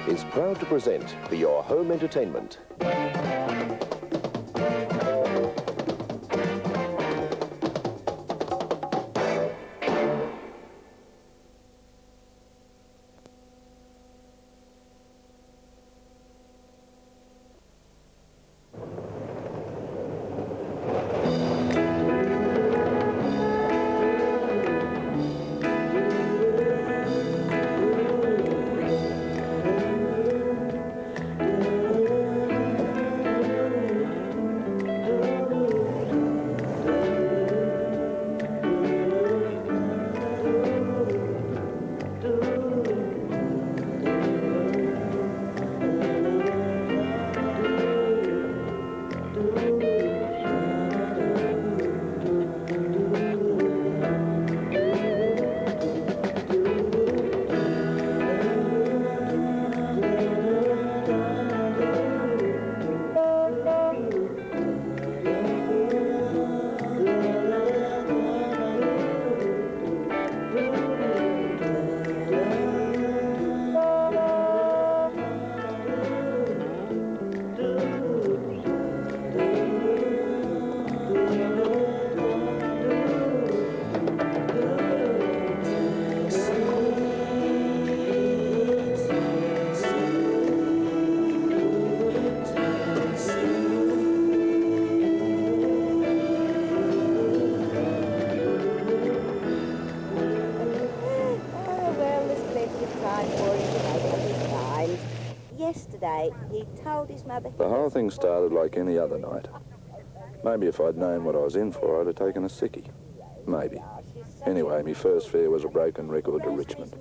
is proud to present For Your Home Entertainment. Yesterday, he told his mother... The whole thing started like any other night. Maybe if I'd known what I was in for, I'd have taken a sickie. Maybe. Anyway, my first fare was a broken record to Richmond.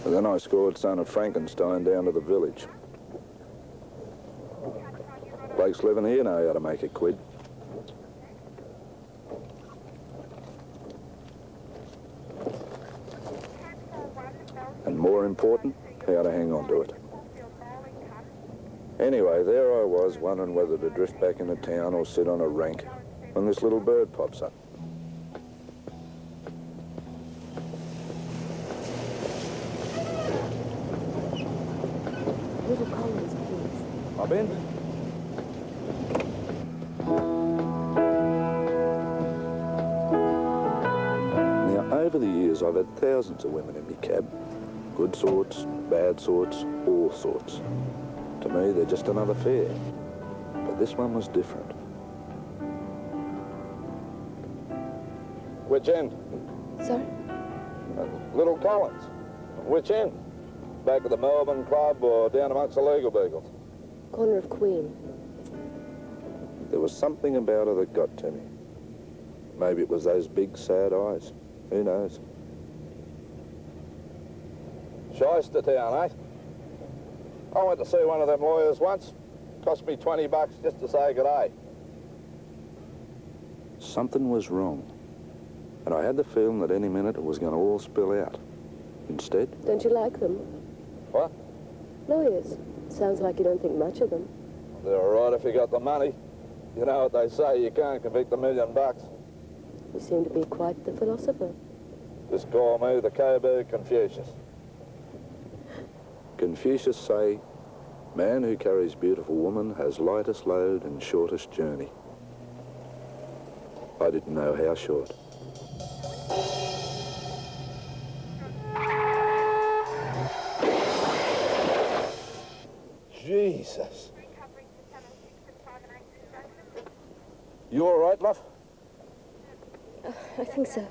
And then I scored Son of Frankenstein down to the village. Blokes living here know how to make a quid. And more important, how to hang on to it. Anyway, there I was, wondering whether to drift back into town or sit on a rank, when this little bird pops up. Little Collins, please. Hop in. Now, over the years, I've had thousands of women in my cab. Good sorts, bad sorts, all sorts. To me, they're just another fare. But this one was different. Which end? Sorry? Little Collins. Which end? Back at the Melbourne Club or down amongst the legal beagles? Corner of Queen. There was something about her that got to me. Maybe it was those big, sad eyes. Who knows? Shyster town, eh? I went to see one of them lawyers once. Cost me $20 just to say good day. Something was wrong. And I had the feeling that any minute it was going to all spill out. Instead... Don't you like them? What? Lawyers. Sounds like you don't think much of them. They're all right if you got the money. You know what they say, you can't convict $1 million. You seem to be quite the philosopher. Just call me the Coburg Confucius. Confucius say, man who carries beautiful woman has lightest load and shortest journey. I didn't know how short. Jesus. You all right, love? I think so.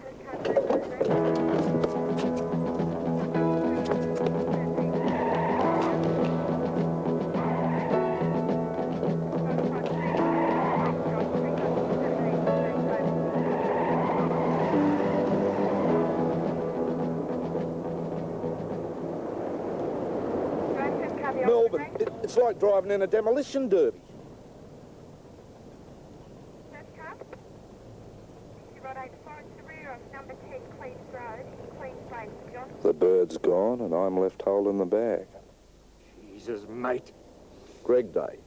Melbourne, it's like driving in a demolition derby. The bird's gone and I'm left holding the bag. Jesus, mate. Greg Day.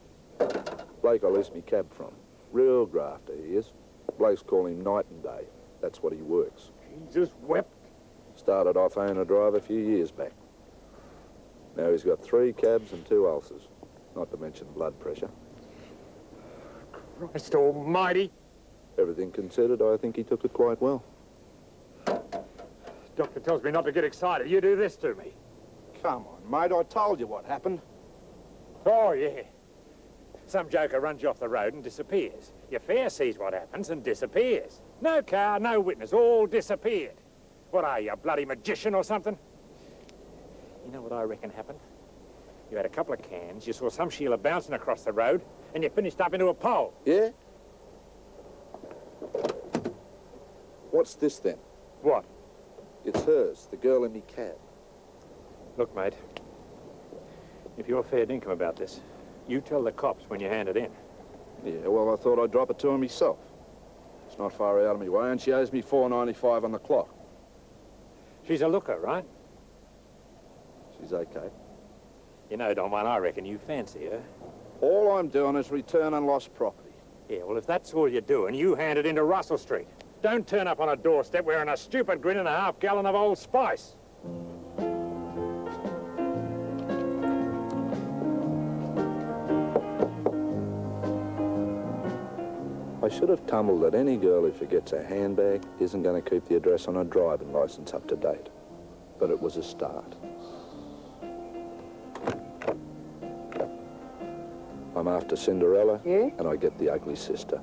Bloke I leased me cab from. Real grafter he is. Blokes call him night and day. That's what he works. Jesus wept. Started off owner-driver a few years back. Now he's got 3 cabs and 2 ulcers, not to mention blood pressure. Christ almighty! Everything considered, I think he took it quite well. Doctor tells me not to get excited. You do this to me. Come on, mate, I told you what happened. Oh, yeah. Some joker runs you off the road and disappears. Your fare sees what happens and disappears. No car, no witness, all disappeared. What are you, a bloody magician or something? You know what I reckon happened? You had a couple of cans, you saw some Sheila bouncing across the road, and you finished up into a pole. Yeah? What's this then? What? It's hers, the girl in me cab. Look, mate, if you're fair dinkum about this, you tell the cops when you hand it in. Yeah, well, I thought I'd drop it to her myself. It's not far out of me way, and she owes me $4.95 on the clock. She's a looker, right? She's okay. You know, Don Juan, I reckon you fancy her. All I'm doing is returning lost property. Yeah, well, if that's all you're doing, you hand it into Russell Street. Don't turn up on a doorstep wearing a stupid grin and a half-gallon of Old Spice. I should have tumbled that any girl who forgets her handbag isn't going to keep the address on her driving licence up to date. But it was a start. I'm after Cinderella, Yeah? and I get the ugly sister.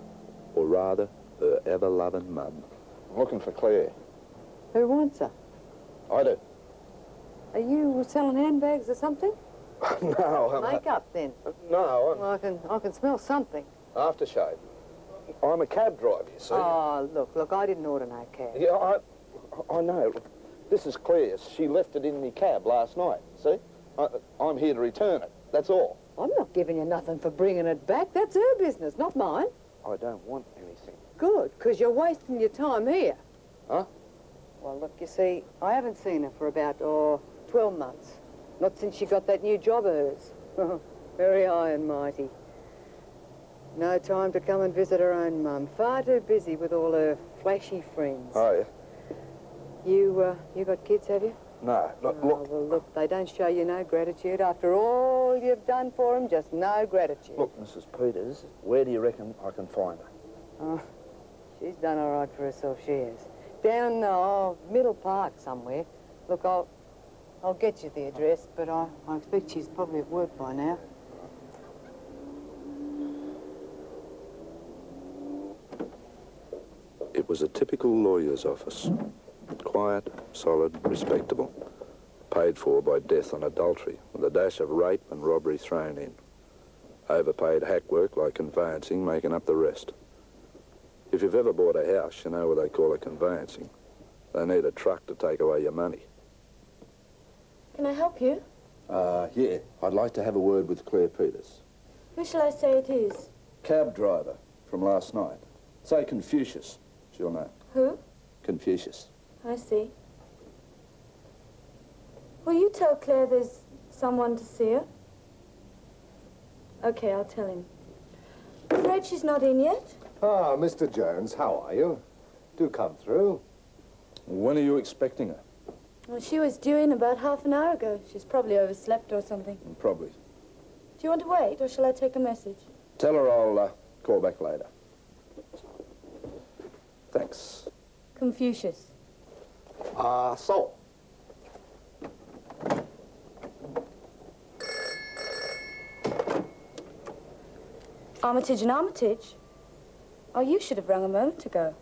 Or rather, her ever-loving mum. I'm looking for Claire. Who wants her? I do. Are you selling handbags or something? No, Makeup, then. No, Well, I can smell something. I'm aftershave. I'm a cab driver, you see. Oh, look, I didn't order no cab. Yeah, I know. This is Claire's. She left it in me cab last night, see? I'm here to return it, that's all. I'm not giving you nothing for bringing it back. That's her business, not mine. I don't want anything. Good, because you're wasting your time here. Huh? Well, look, you see, I haven't seen her for about, 12 months. Not since she got that new job of hers. Very high and mighty. No time to come and visit her own mum. Far too busy with all her flashy friends. Oh, yeah? You got kids, have you? No, look, Oh, well, look, they don't show you no gratitude. After all you've done for them, just no gratitude. Look, Mrs. Peters, where do you reckon I can find her? Oh, she's done all right for herself, she has. Down, Middle Park somewhere. Look, I'll get you the address, but I expect she's probably at work by now. It was a typical lawyer's office. Quiet, solid, respectable. Paid for by death on adultery, with a dash of rape and robbery thrown in. Overpaid hack work like conveyancing making up the rest. If you've ever bought a house, you know what they call it conveyancing. They need a truck to take away your money. Can I help you? Yeah. I'd like to have a word with Claire Peters. Who shall I say it is? Cab driver from last night. Say Confucius. She'll know. Who? Confucius. I see. Will you tell Claire there's someone to see her? Okay, I'll tell him. Afraid she's not in yet? Ah, Mr. Jones, how are you? Do come through. When are you expecting her? Well, she was due in about half an hour ago. She's probably overslept or something. Probably. Do you want to wait, or shall I take a message? Tell her I'll call back later. Thanks. Confucius. So, Armitage and Armitage? Oh, you should have rung a moment ago.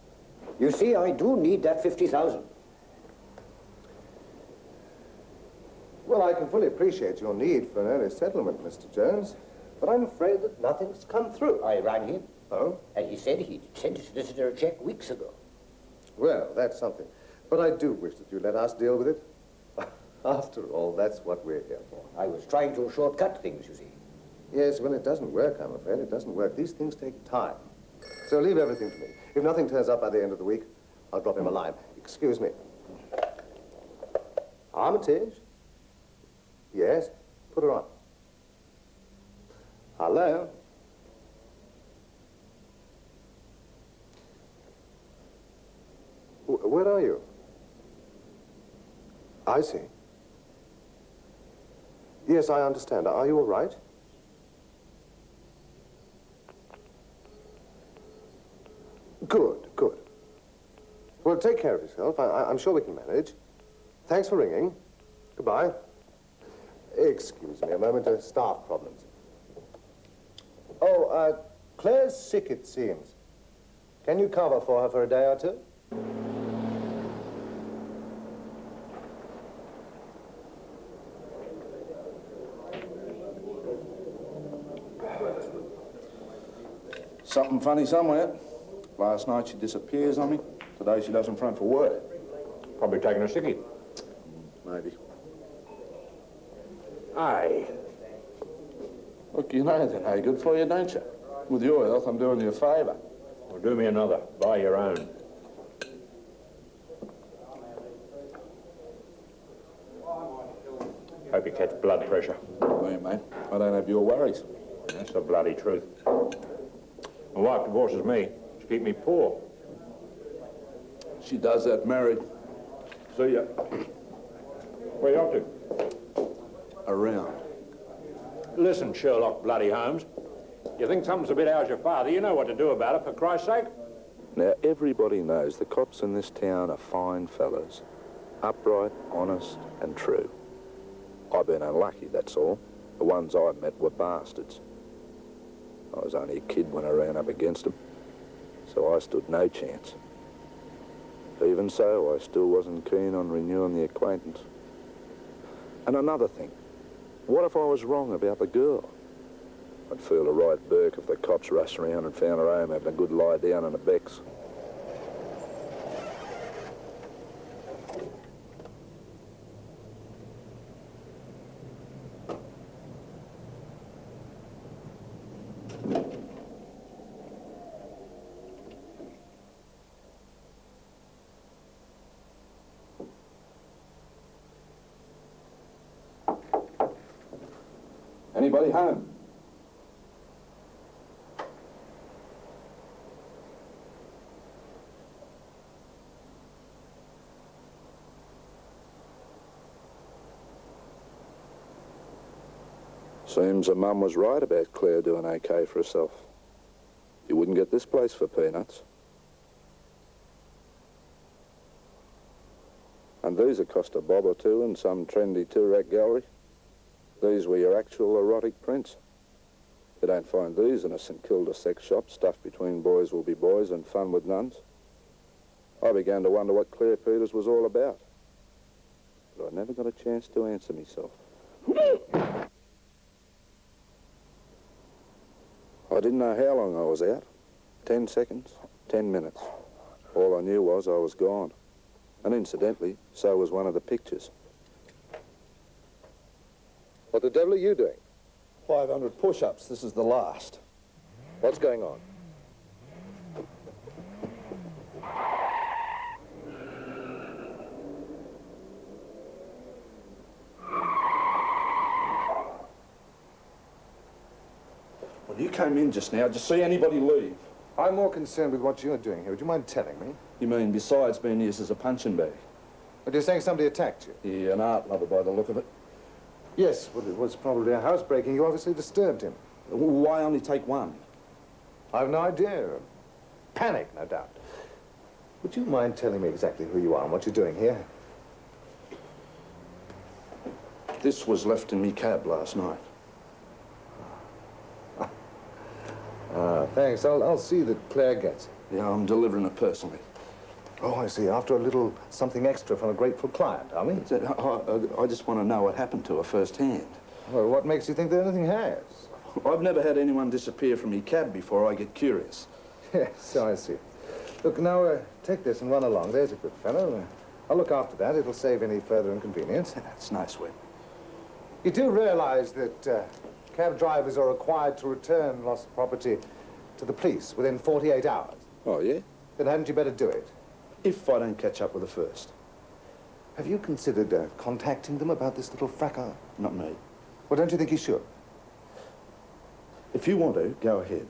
You see, I do need that 50,000. Well, I can fully appreciate your need for an early settlement, Mr. Jones, but I'm afraid that nothing's come through. I rang him, Oh? and he said he'd sent his solicitor a check weeks ago. Well, that's something. But I do wish that you let us deal with it. After all, that's what we're here for. I was trying to shortcut things, you see. Yes, well, it doesn't work, I'm afraid. It doesn't work. These things take time. So leave everything to me. If nothing turns up by the end of the week, I'll drop him a line. Excuse me. Armitage? Yes? Put her on. Hello? Where are you? I see. Yes, I understand. Are you all right? Good, good. Well, take care of yourself. I'm sure we can manage. Thanks for ringing. Goodbye. Excuse me a moment, staff problems. Oh, Claire's sick, it seems. Can you cover for her for a day or two? Something funny somewhere. Last night she disappears on me. Today she doesn't front for work. Probably taking a sickie. Maybe. Aye. Look, you know that ain't good for you, don't you? With your health, I'm doing you a favour. Well, do me another. Buy your own. Hope you catch blood pressure. Me, mate. I don't have your worries. That's the bloody truth. My wife divorces me to keep me poor. She does that married. See ya. Where you off to? Around. Listen, Sherlock bloody Holmes. You think something's a bit out your father, you know what to do about it, for Christ's sake. Now, everybody knows the cops in this town are fine fellas. Upright, honest, and true. I've been unlucky, that's all. The ones I met were bastards. I was only a kid when I ran up against them, so I stood no chance. Even so, I still wasn't keen on renewing the acquaintance. And another thing, what if I was wrong about the girl? I'd feel a right burk if the cops rushed around and found her home having a good lie down on the becks. Anybody home? Seems her mum was right about Claire doing okay for herself. You wouldn't get this place for peanuts. And these would cost a bob or two in some trendy tour-act gallery. These were your actual erotic prints. You don't find these in a St Kilda sex shop stuffed between boys will be boys and fun with nuns. I began to wonder what Claire Peters was all about. But I never got a chance to answer myself. I didn't know how long I was out. 10 seconds, 10 minutes. All I knew was I was gone. And incidentally, so was one of the pictures. What the devil are you doing? 500 push-ups. This is the last. What's going on? When you came in just now, did you see anybody leave? I'm more concerned with what you're doing here. Would you mind telling me? You mean besides being used as a punching bag? But you're saying somebody attacked you? Yeah, an art lover by the look of it. Yes, well, it was probably a housebreaking. You obviously disturbed him. Why only take one? I've no idea. Panic, no doubt. Would you mind telling me exactly who you are and what you're doing here? This was left in me cab last night. Thanks. I'll see that Claire gets it. Yeah, I'm delivering it personally. Oh, I see. After a little something extra from a grateful client, are we? I just want to know what happened to her firsthand. Well, what makes you think that anything has? I've never had anyone disappear from me cab before I get curious. Yes, I see. Look, now, take this and run along. There's a good fellow. I'll look after that. It'll save any further inconvenience. That's nice, Webb. You do realize that cab drivers are required to return lost property to the police within 48 hours? Oh, yeah? Then hadn't you better do it? If I don't catch up with her first. Have you considered contacting them about this little fracas? Not me. Well, don't you think you should? If you want to, go ahead.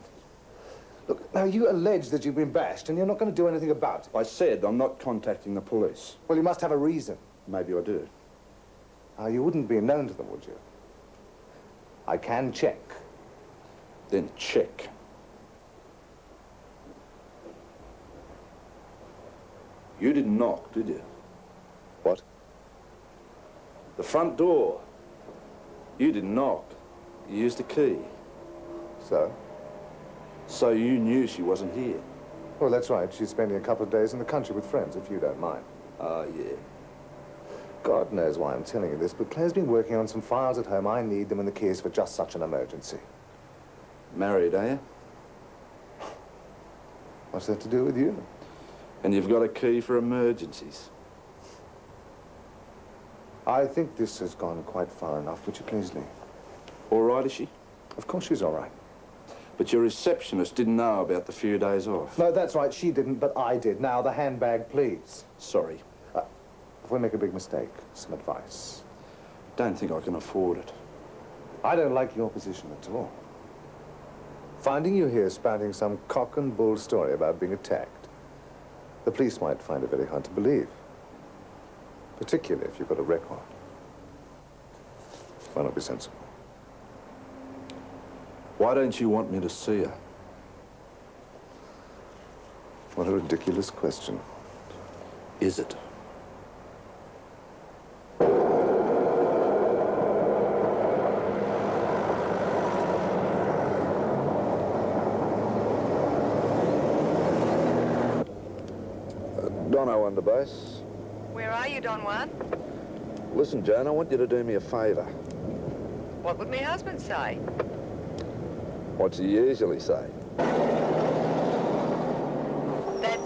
Look, now, you allege that you've been bashed and you're not going to do anything about it. I said I'm not contacting the police. Well, you must have a reason. Maybe I do. You wouldn't be known to them, would you? I can check. Then check. You didn't knock, did you? What? The front door. You didn't knock. You used a key. So? So you knew she wasn't here? Well, that's right. She's spending a couple of days in the country with friends, if you don't mind. Yeah. God knows why I'm telling you this, but Claire's been working on some files at home. I need them and the keys for just such an emergency. Married, are you? What's that to do with you? And you've got a key for emergencies. I think this has gone quite far enough. Would you please leave? All right, is she? Of course she's all right. But your receptionist didn't know about the few days off. No, that's right. She didn't, but I did. Now, the handbag, please. Sorry. If we make a big mistake, some advice. Don't think I can afford it. I don't like your position at all. Finding you here spouting some cock and bull story about being attacked, the police might find it very hard to believe. Particularly if you've got a record. Why not be sensible? Why don't you want me to see her? What a ridiculous question. Is it? Dono underbase. Where are you, Don Juan? Listen, Joan, I want you to do me a favour. What would my husband say? What's he usually say? That's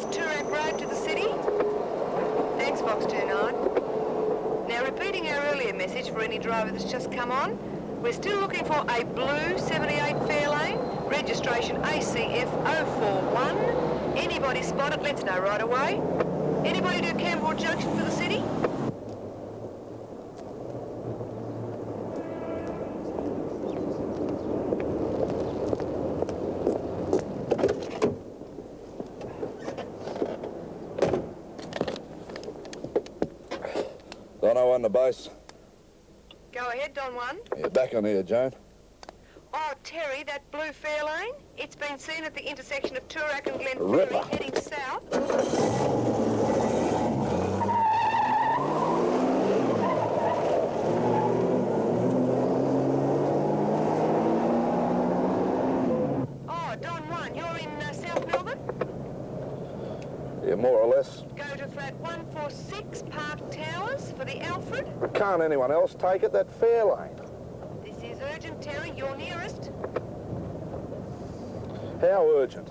Toorak Road to the city. Thanks, Fox 29. Now, repeating our earlier message for any driver that's just come on, we're still looking for a blue 78 Fairlane, registration ACF 041. Anybody spot it, let's know right away. Anybody do Campbell Junction for the city? Dono on the base. Go ahead, Don Juan. Yeah, back on here, Joan. Oh, Terry, that blue Fairlane, it's been seen at the intersection of Toorak and Ripper. Glenferrie heading south. Oh, Don Juan, you're in South Melbourne? Yeah, more or less. Go to flat 146 Park Towers for the Alfred. Can't anyone else take it? That Fairlane. This is urgent, Terry. You're nearest. How urgent?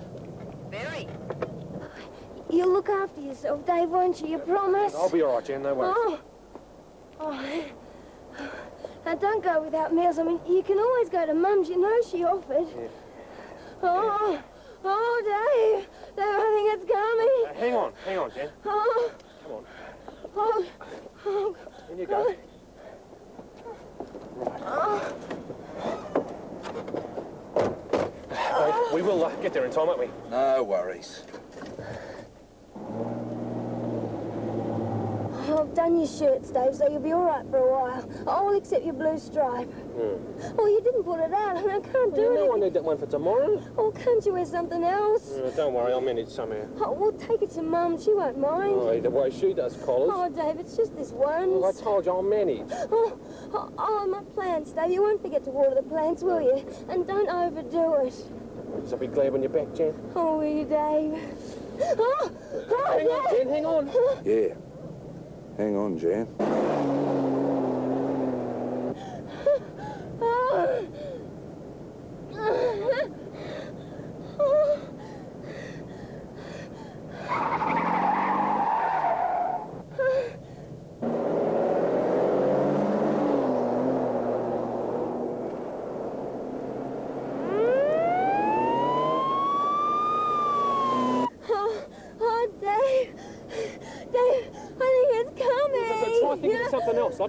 Very. You'll look after yourself, Dave, won't you? You promise? I'll be all right, Jen, no worries. Oh. Now, don't go without meals. I mean, you can always go to Mum's. You know she offered. Yeah. Oh, Dave. Dave, I think it's coming. Hang on, Jen. Oh. Come on. Oh. In you go. Right. We will get there in time, won't we? No worries. I've done your shirts, Dave, so you'll be all right for a while. I'll accept your blue stripe. Oh, you didn't put it out, and I can't do it. No, I need that one for tomorrow. Oh, can't you wear something else? Don't worry, I'll manage somehow. Oh, well, take it to Mum. She won't mind. Oh, the way she does collars. Oh, Dave, it's just this once. Well, I told you I'll manage. Oh, my plants, Dave. You won't forget to water the plants, will you? And don't overdo it. So I'll be glad when you're back, Jen. Oh, will you, Dave? Oh, hang on, Dave. Jen, hang on. Yeah. Hang on, Jan. Something else. I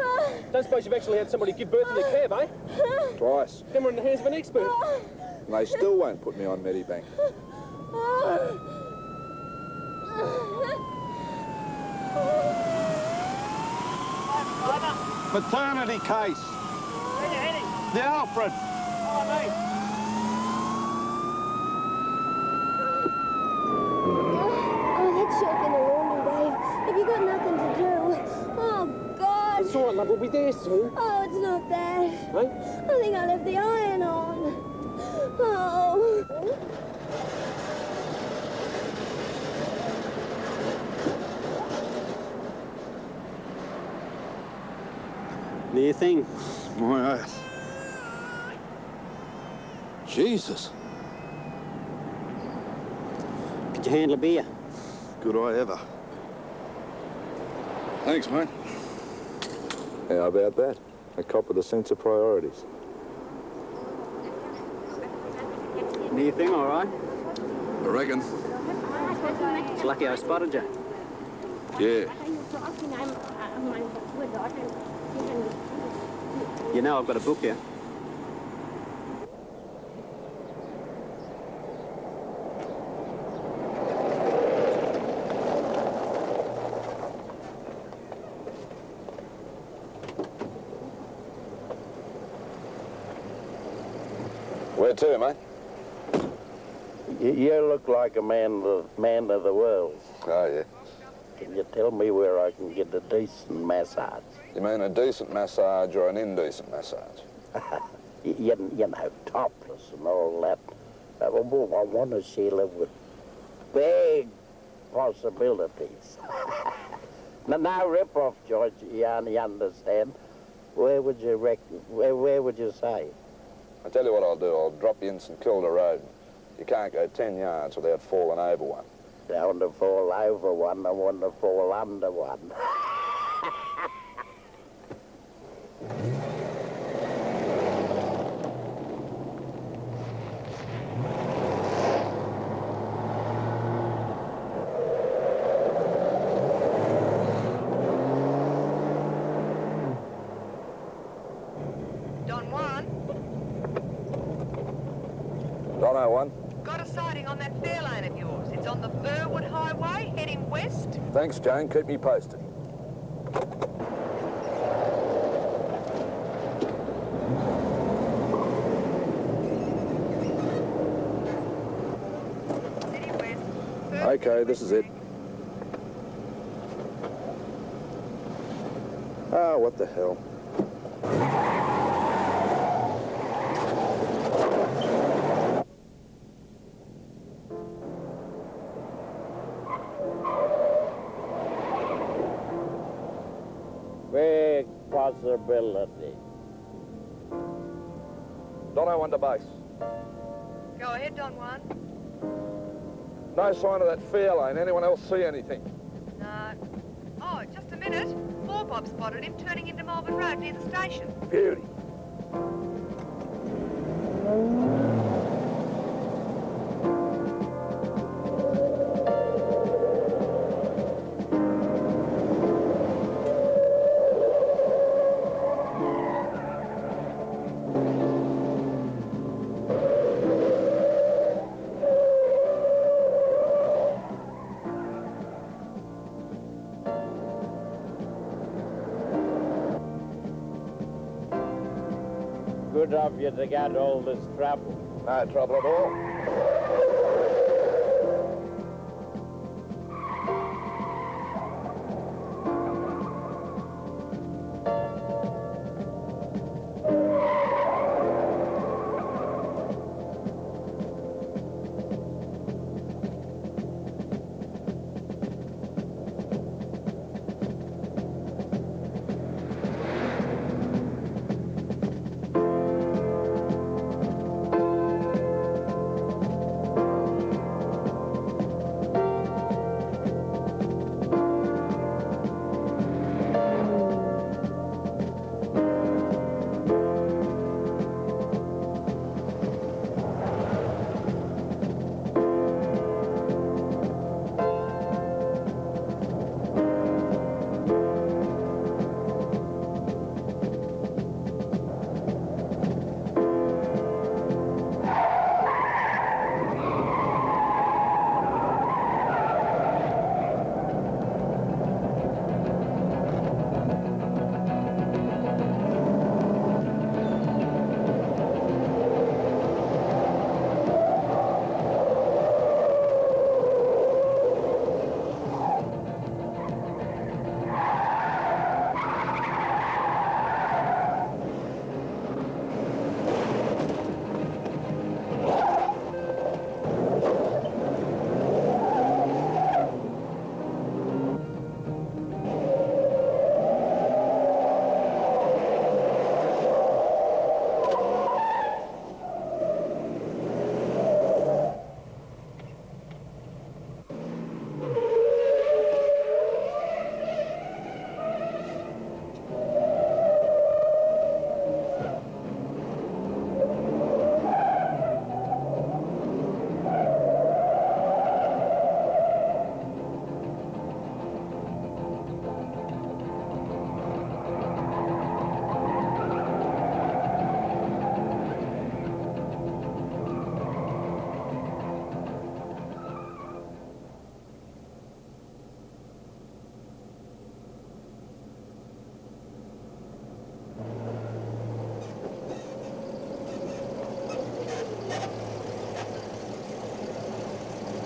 don't suppose you've actually had somebody give birth in your cab, eh? Twice. Then we're in the hands of an expert. And they still won't put me on Medibank. Driver. Paternity case. The Alfred. Oh, that's shop in the laundry, Dave. Have you got nothing to do? Oh, God. It's all right, love. We'll be there soon. Oh, it's not that. Hey? I think I left the iron on. Oh. Near thing. My ass. Jesus. Could you handle a beer? Good eye ever. Thanks, mate. How about that? A cop with a sense of priorities. Near thing, all right? I reckon. It's lucky I spotted you. Yeah. You know I've got a book here. Where to, mate? You look like a man of the world. Oh, yeah. Can you tell me where I can get a decent massage? You mean a decent massage or an indecent massage? You know, topless and all that. I want to see live with big possibilities. Now, rip off, George. You understand? Where would you where would you say? I tell you what I'll do. I'll drop you in St Kilda Road. You can't go 10 yards without falling over one. I don't want to fall over one. I want to fall under one. Don Juan, Don't know one. got a sighting on that Fairlane of yours. It's on the Burwood Highway, heading west. Thanks, Jane. Keep me posted. Heading west. Okay, this is it. Ah, what the hell. Big possibility. Don't know one to base. Go ahead, Don Juan. No sign of that Fairlane. Anyone else see anything? No. Oh, just a minute. 4-Bob spotted him turning into Melbourne Road near the station. Beauty. Good of you to get all this trouble. No trouble at all.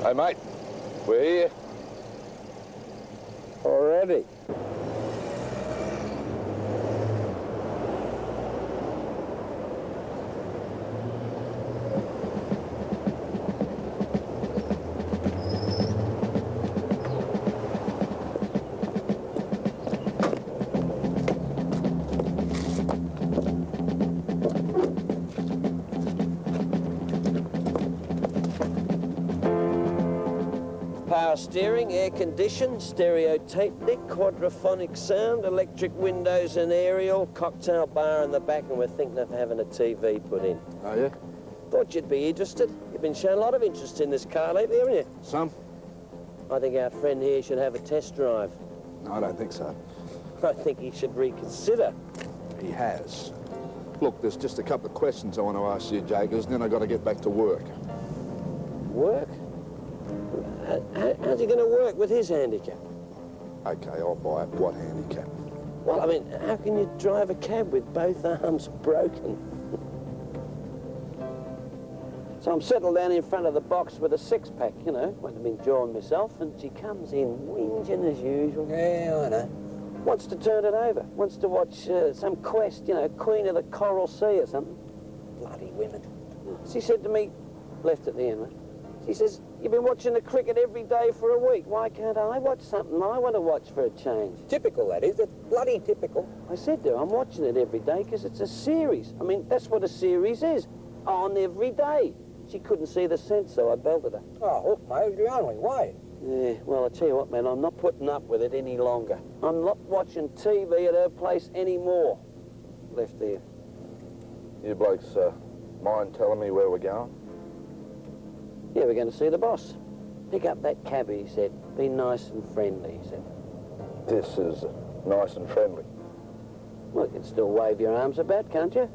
Hey, mate. We're here. Already? Power steering, air conditioned, stereo tape deck, quadraphonic sound, electric windows and aerial, cocktail bar in the back, and we're thinking of having a TV put in. Oh, yeah? Thought you'd be interested. You've been showing a lot of interest in this car lately, haven't you? Some? I think our friend here should have a test drive. No, I don't think so. I think he should reconsider. He has. Look, there's just a couple of questions I want to ask you, Jagers, and then I've got to get back to work. Work? How's he going to work with his handicap? Okay, I'll buy it. What handicap? Well, I mean, how can you drive a cab with both arms broken? So I'm settled down in front of the box with a six-pack, you know, when I'm enjoying myself, and she comes in whinging as usual. Yeah, I know. Wants to turn it over. Wants to watch some quest, you know, Queen of the Coral Sea or something. Bloody women. She said to me, left at the end, mate. She says, you've been watching the cricket every day for a week. Why can't I watch something I want to watch for a change? Typical, that is. It's bloody typical. I said to her, I'm watching it every day because it's a series. I mean, that's what a series is. On every day. She couldn't see the sense, so I belted her. Oh, look, mate, you're the only way. Yeah, well, I tell you what, man, I'm not putting up with it any longer. I'm not watching TV at her place anymore. Left there. You blokes mind telling me where we're going? Yeah, we're going to see the boss. Pick up that cabbie, he said. Be nice and friendly, he said. This is nice and friendly. Well, you can still wave your arms about, can't you?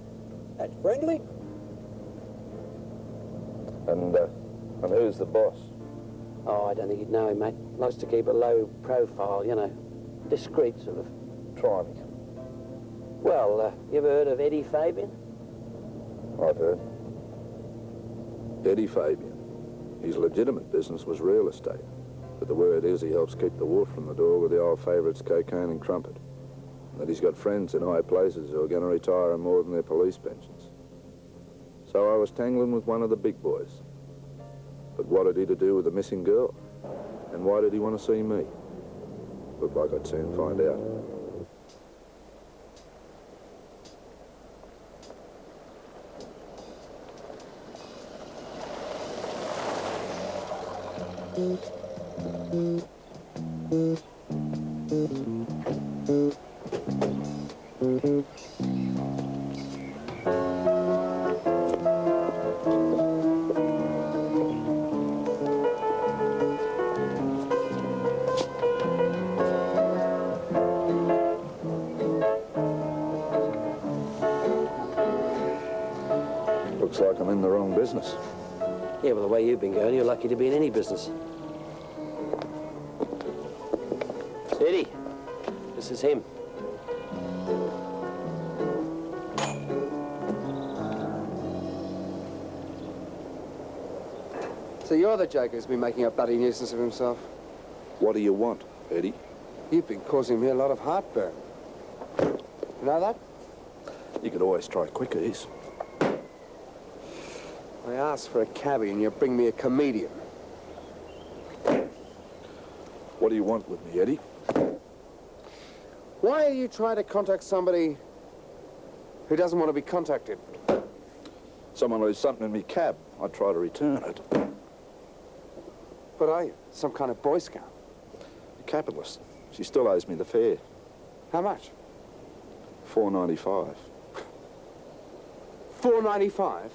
That's friendly. And who's the boss? Oh, I don't think you'd know him, mate. Likes to keep a low profile, you know. Discreet, sort of. Try me. Well, you ever heard of Eddie Fabian? I've heard. Eddie Fabian. His legitimate business was real estate. But the word is he helps keep the wolf from the door with the old favourites cocaine and crumpet. And that he's got friends in high places who are going to retire on more than their police pensions. So I was tangling with one of the big boys. But what had he to do with the missing girl? And why did he want to see me? Looked like I'd soon find out. Looks like I'm in the wrong business. Yeah, well, the way you've been going, you're lucky to be in any business. Eddie, this is him. So you're the joker who's been making a bloody nuisance of himself? What do you want, Eddie? You've been causing me a lot of heartburn. You know that? You could always try quickies. I asked for a cabbie and you bring me a comedian. What do you want with me, Eddie? Why are you trying to contact somebody who doesn't want to be contacted? Someone leaves something in me cab. I try to return it. What are you? Some kind of Boy Scout? A capitalist. She still owes me the fare. How much? $4.95. $4.95?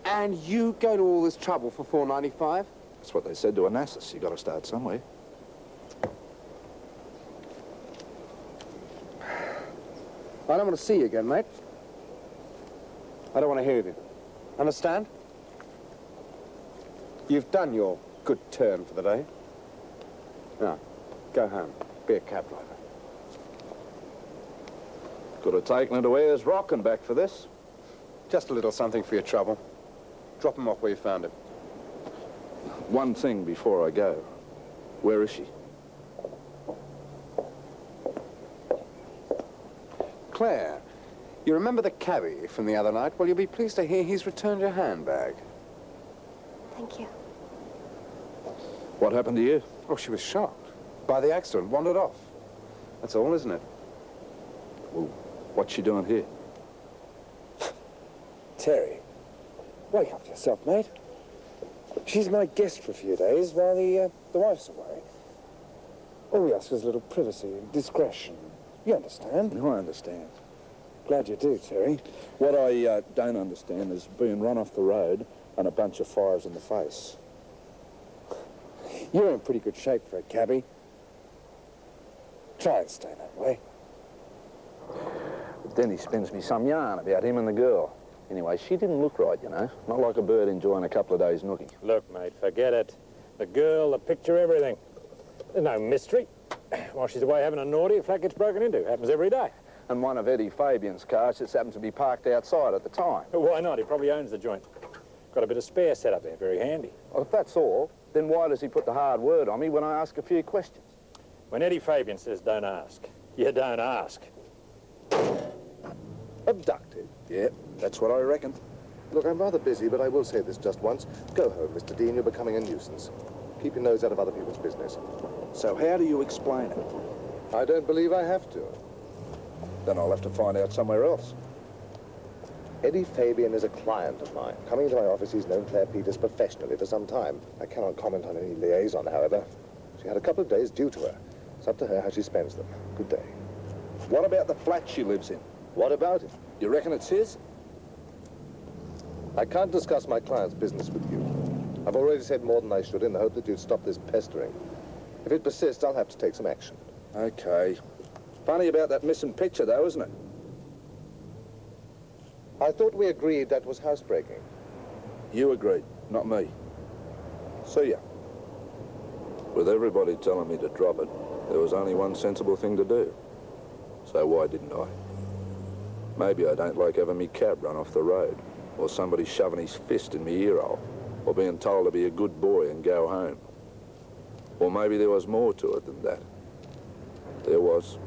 And you go to all this trouble for $4.95? That's what they said to Onassis. You got to start somewhere. I don't want to see you again, mate. I don't want to hear of you. Understand? You've done your good turn for the day. Now, go home. Be a cab driver. Could have taken her to Ayers Rock and back for this. Just a little something for your trouble. Drop him off where you found him. one thing before I go. Where is she? Claire, you remember the cabbie from the other night? Well, you'll be pleased to hear he's returned your handbag. Thank you. What happened to you? Oh, she was shocked by the accident, wandered off. That's all, isn't it? Well, what's she doing here? Terry, wake up yourself, mate. She's my guest for a few days while the wife's away. All we ask is a little privacy and discretion. You understand? No, I understand. Glad you do, Terry. What I don't understand is being run off the road and a bunch of fires in the face. You're in pretty good shape for a cabbie. Try and stay that way. But then he spins me some yarn about him and the girl. Anyway, she didn't look right, you know. Not like a bird enjoying a couple of days nookie. Look, mate, forget it. The girl, the picture, everything. There's no mystery. While she's away having a naughty, a flat gets broken into. Happens every day. And one of Eddie Fabian's cars just happened to be parked outside at the time. Why not? He probably owns the joint. Got a bit of spare set up there, very handy. Well, if that's all, then why does he put the hard word on me when I ask a few questions? When Eddie Fabian says don't ask, you don't ask. Abducted? Yeah, that's what I reckon. Look, I'm rather busy, but I will say this just once. Go home, Mr. Dean. You're becoming a nuisance. Keep your nose out of other people's business. So how do you explain it? I don't believe I have to. Then I'll have to find out somewhere else. Eddie Fabian is a client of mine. Coming to my office, he's known Claire Peters professionally for some time. I cannot comment on any liaison, however. She had a couple of days due to her. It's up to her how she spends them. Good day. What about the flat she lives in? What about it? You reckon it's his? I can't discuss my client's business with you. I've already said more than I should in the hope that you'd stop this pestering. If it persists, I'll have to take some action. Okay. Funny about that missing picture, though, isn't it? I thought we agreed that was housebreaking. You agreed, not me. See ya. With everybody telling me to drop it, there was only one sensible thing to do. So why didn't I? Maybe I don't like having me cab run off the road, or somebody shoving his fist in me earhole, or being told to be a good boy and go home. Or maybe there was more to it than that. There was.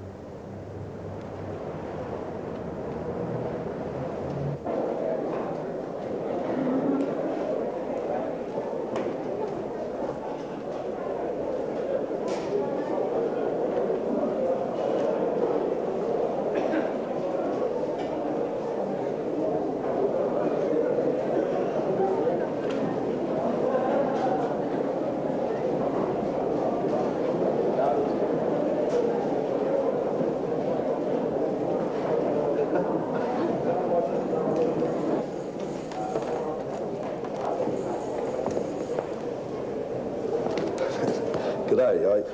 G'day.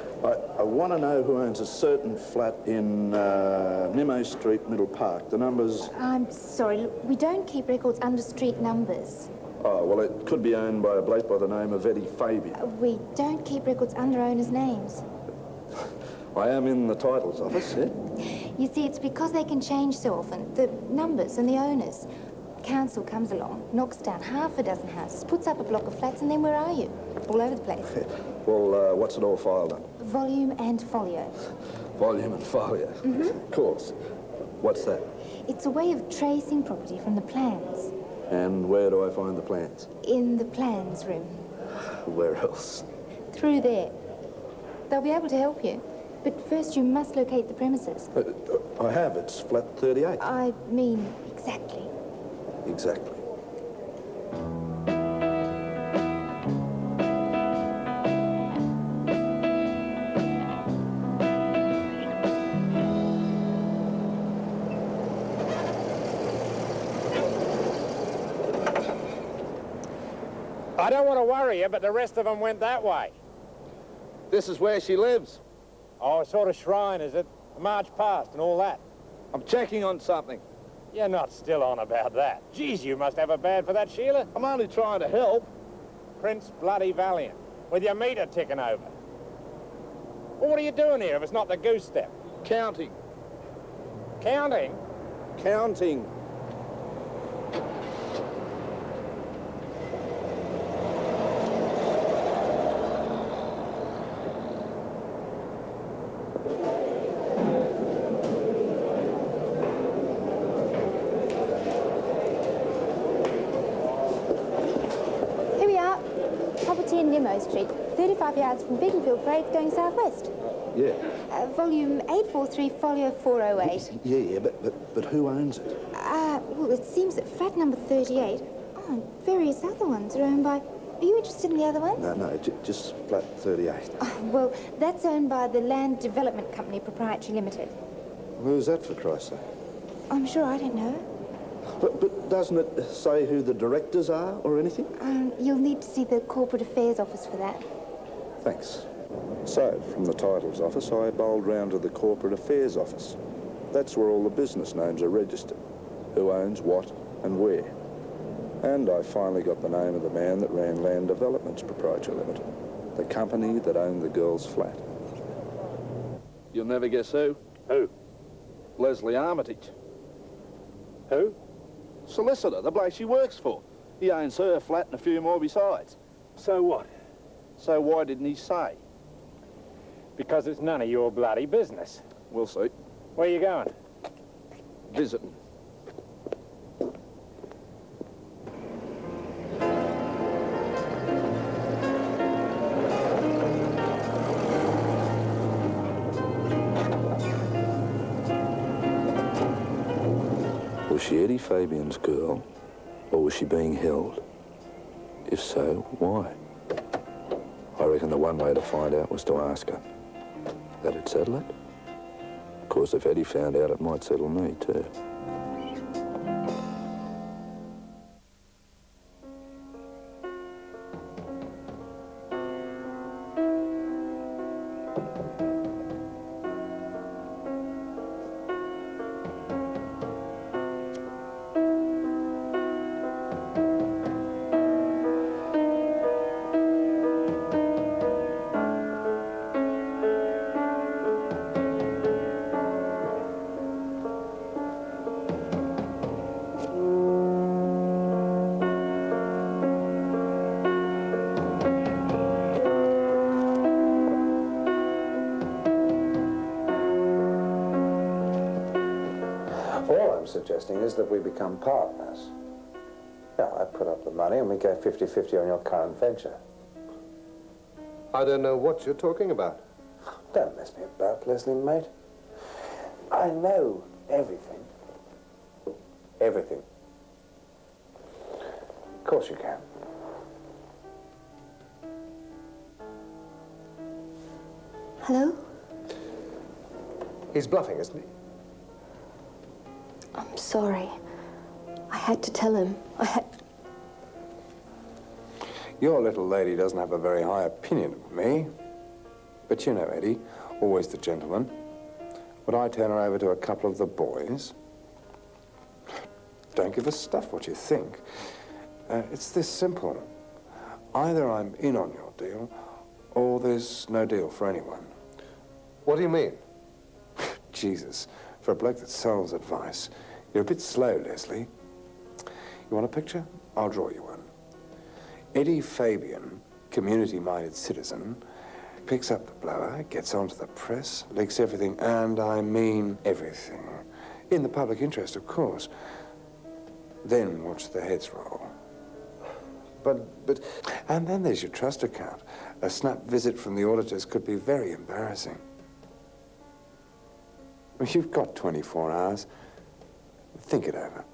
I want to know who owns a certain flat in Nimmo Street, Middle Park. The number's... I'm sorry, we don't keep records under street numbers. Oh, well, it could be owned by a bloke by the name of Eddie Fabian. We don't keep records under owners' names. I am in the titles office, yeah? You see, it's because they can change so often, the numbers and the owners. Council comes along, knocks down half a dozen houses, puts up a block of flats, and then where are you? All over the place. Well, what's it all filed on? Volume and folio. Volume and folio? Mm-hmm. Of course. What's that? It's a way of tracing property from the plans. And where do I find the plans? In the plans room. Where else? Through there. They'll be able to help you. But first you must locate the premises. I have. It's flat 38. I mean, exactly. Exactly. I don't want to worry you, but the rest of them went that way. This is where she lives. Oh, a sort of shrine, is it? A march past and all that. I'm checking on something. You're not still on about that. Geez, you must have a bad for that, Sheila. I'm only trying to help. Prince Bloody Valiant, with your meter ticking over. Well, what are you doing here if it's not the goose step? Counting. Counting? Counting. near Nimmo Street, 35 yards from Beaconfield Parade, going southwest. Yeah. Volume 843, folio 408. Yeah, but who owns it? Well, it seems that flat number 38, and various other ones are owned by... Are you interested in the other ones? No, just flat 38. Well, that's owned by the Land Development Company Proprietary Limited. Who's that, for Christ's sake? I'm sure I don't know. But doesn't it say who the directors are or anything? You'll need to see the Corporate Affairs Office for that. Thanks. So, from the titles office, I bowled round to the Corporate Affairs Office. That's where all the business names are registered. Who owns what and where. And I finally got the name of the man that ran Land Developments Proprietary Limited, the company that owned the girl's flat. You'll never guess who? Who? Leslie Armitage. Who? Solicitor, the bloke she works for. He owns her flat and a few more besides. So what? So why didn't he say? Because it's none of your bloody business. We'll see. Where you going? Visiting. Was she Eddie Fabian's girl, or was she being held? If so, why? I reckon the one way to find out was to ask her. That'd settle it. Of course, if Eddie found out, it might settle me, too. All I'm suggesting is that we become partners. Yeah, I put up the money and we go 50-50 on your current venture. I don't know what you're talking about. Don't mess me about, Leslie, mate. I know everything. Everything. Of course you can. Hello? He's bluffing, isn't he? I'm sorry. I had to tell him. Your little lady doesn't have a very high opinion of me. But you know, Eddie, always the gentleman. Would I turn her over to a couple of the boys? Don't give us stuff what you think. It's this simple. Either I'm in on your deal, or there's no deal for anyone. What do you mean? Jesus, for a bloke that sells advice, you're a bit slow, Leslie. You want a picture? I'll draw you one. Eddie Fabian, community-minded citizen, picks up the blower, gets onto the press, leaks everything, and I mean everything. In the public interest, of course. Then watch the heads roll. But... And then there's your trust account. A snap visit from the auditors could be very embarrassing. You've got 24 hours. Think it over.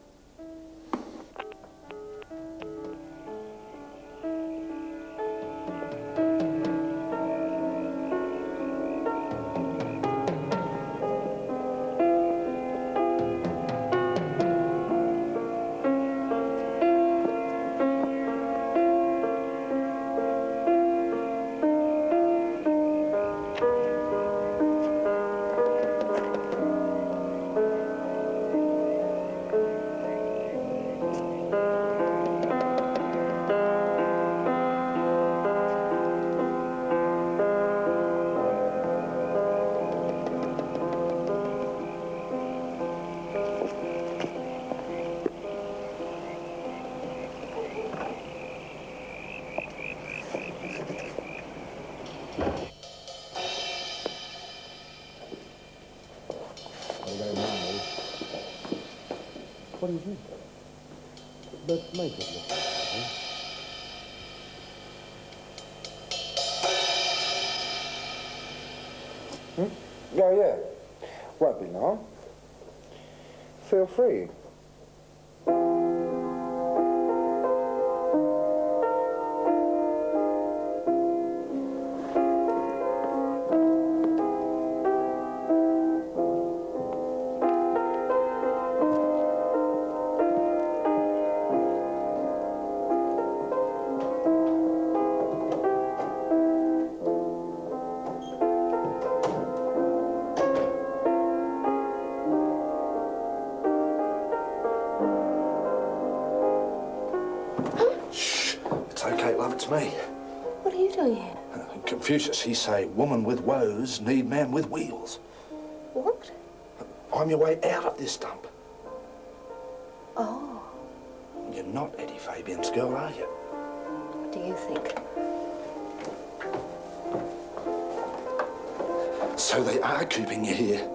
What do you think? Let's make it look like Oh, yeah. Won't be long. Feel free. It's me. What are you doing here? Confucius, he say, woman with woes need man with wheels. What? I'm your way out of this dump. Oh. You're not Eddie Fabian's girl, are you? What do you think? So they are keeping you here.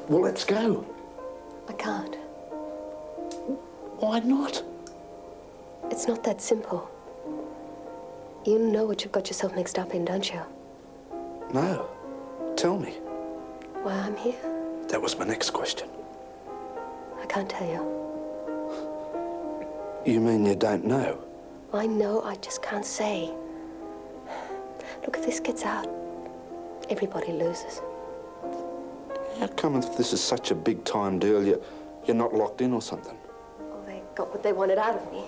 Well, let's go. I can't. Why not? It's not that simple. You know what you've got yourself mixed up in, don't you? No. Tell me. Why I'm here? That was my next question. I can't tell you. You mean you don't know? I know, I just can't say. Look, if this gets out, everybody loses. How come if this is such a big-time deal, you're not locked in or something? Oh, they got what they wanted out of me.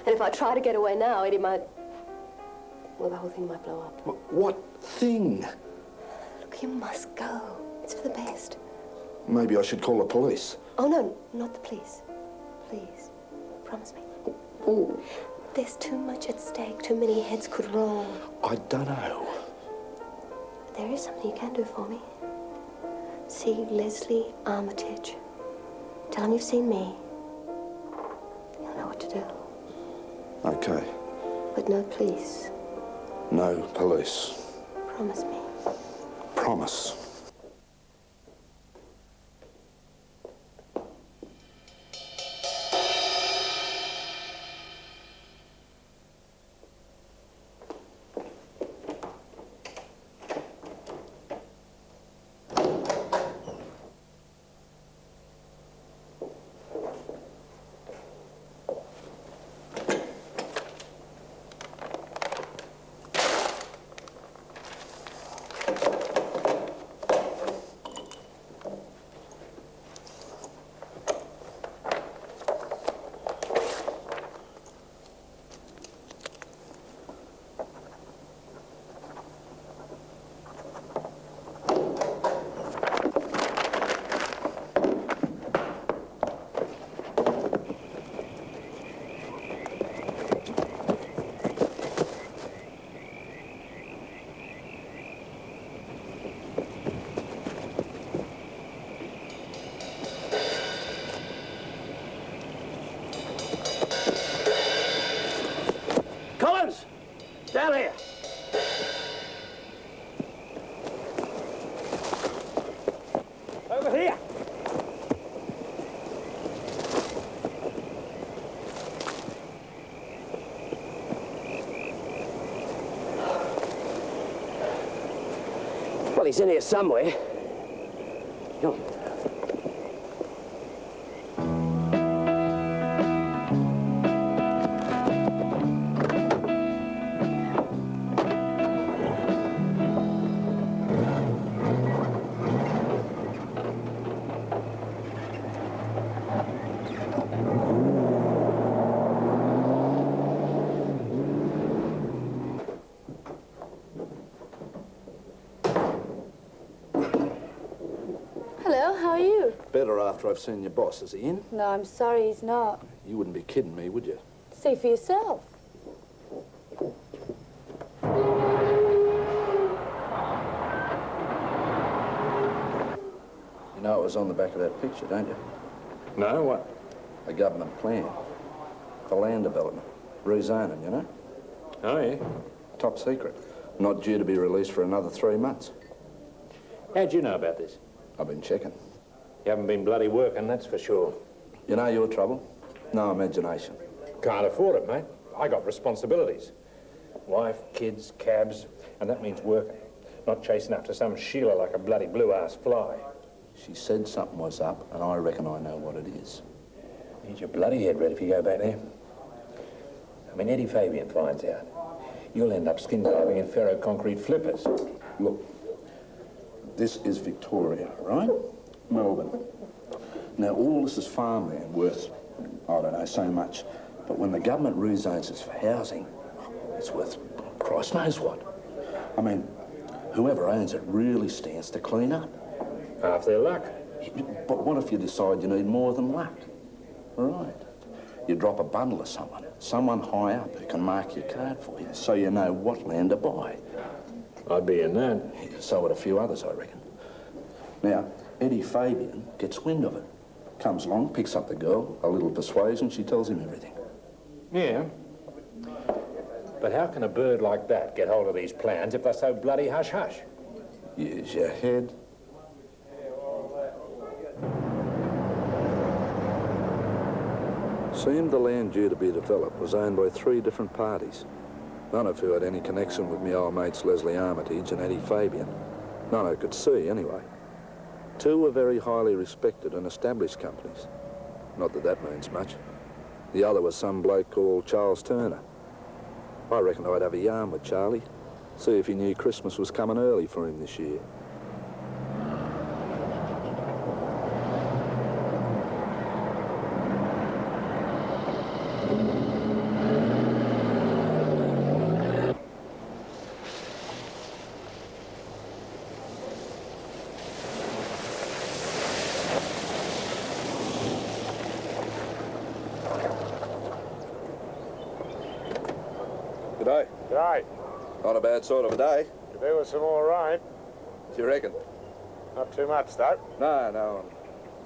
And if I try to get away now, Eddie might... Well, the whole thing might blow up. What thing? Look, you must go. It's for the best. Maybe I should call the police. Oh, no, not the police. Please, promise me. Oh. There's too much at stake. Too many heads could roll. I don't know. There is something you can do for me. See Leslie Armitage. Tell him you've seen me. You'll know what to do. Okay. But no police. No police. Promise me. Promise. Down here. Over here. Well, he's in here somewhere. Come on. Better after I've seen your boss. Is he in? No, I'm sorry, he's not. You wouldn't be kidding me, would you? See for yourself. You know it was on the back of that picture, don't you? No, what? A government plan for land development. Rezoning, you know? Oh, yeah? Top secret. Not due to be released for another 3 months. How'd you know about this? I've been checking. You haven't been bloody working, that's for sure. You know your trouble? No imagination. Can't afford it, mate. I got responsibilities. Wife, kids, cabs, and that means working. not chasing after some Sheila like a bloody blue-ass fly. She said something was up, and I reckon I know what it is. Need your bloody head, Red, if you go back there. I mean, Eddie Fabian finds out. You'll end up skin diving in ferro-concrete flippers. Look, this is Victoria, right? Melbourne. Now, all this is farmland worth, I don't know, so much. But when the government rezones us for housing, it's worth Christ knows what. I mean, whoever owns it really stands to clean up. Half their luck. But what if you decide you need more than luck? Right. You drop a bundle of someone high up who can mark your card for you, so you know what land to buy. I'd be in that. So would a few others, I reckon. Now, Eddie Fabian gets wind of it. Comes along, picks up the girl, a little persuasion, she tells him everything. Yeah. But how can a bird like that get hold of these plans if they're so bloody hush-hush? Use your head. Seemed the land due to be developed was owned by 3 different parties, none of who had any connection with me old mates Leslie Armitage and Eddie Fabian. None I could see, anyway. 2 were very highly respected and established companies. Not that that means much. The other was some bloke called Charles Turner. I reckoned I'd have a yarn with Charlie, see if he knew Christmas was coming early for him this year. G'day. G'day. Not a bad sort of a day. Could do with some more rain. Do you reckon? Not too much, though. No.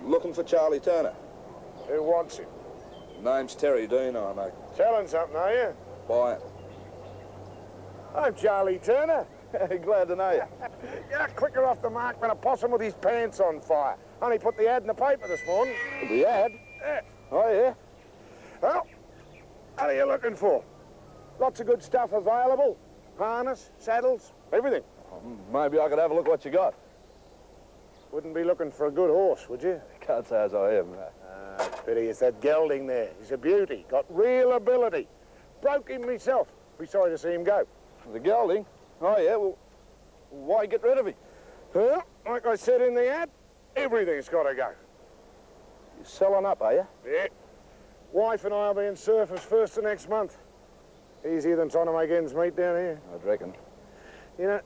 I'm looking for Charlie Turner. Who wants him? Name's Terry Dean, I'm Telling something, are you? Buy it. I'm Charlie Turner. Glad to know you. Yeah, quicker off the mark than a possum with his pants on fire. Only put the ad in the paper this morning. The ad? Yeah. Oh, yeah? Well, what are you looking for? Lots of good stuff available. Harness, saddles, everything. Maybe I could have a look what you got. Wouldn't be looking for a good horse, would you? Can't say as I am. Pity it's that gelding there. He's a beauty. Got real ability. Broke him myself. Be sorry to see him go. The gelding? Oh, yeah, well, why get rid of him? Well, like I said in the ad, everything's got to go. You're selling up, are you? Yeah. Wife and I will be in Surfers first of next month. Easier than trying to make ends meet down here. I'd reckon. You know,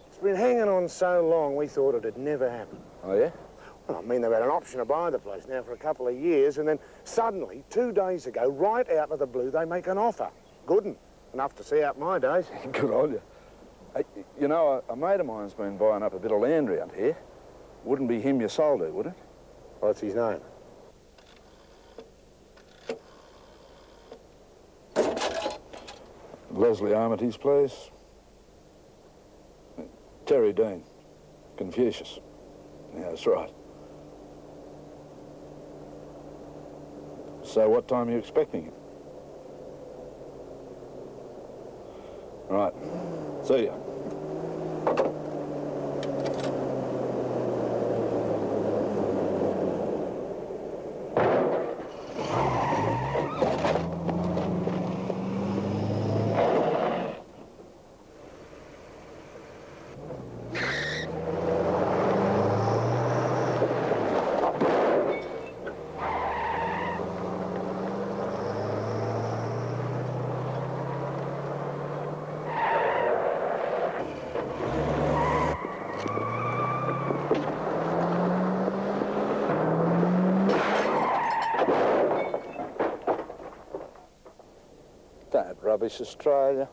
it's been hanging on so long, we thought it'd never happen. Oh, yeah? Well, I mean, they've had an option to buy the place now for a couple of years, and then suddenly, 2 days ago, right out of the blue, they make an offer. Good 'un. Enough to see out my days. Good on you. Hey, you know, a mate of mine's been buying up a bit of land around here. Wouldn't be him you sold to, would it? What's his name? Leslie Armitage's place. Terry Dean. Confucius. Yeah, that's right. So what time are you expecting him? Right. See ya. That rubbish, Australia.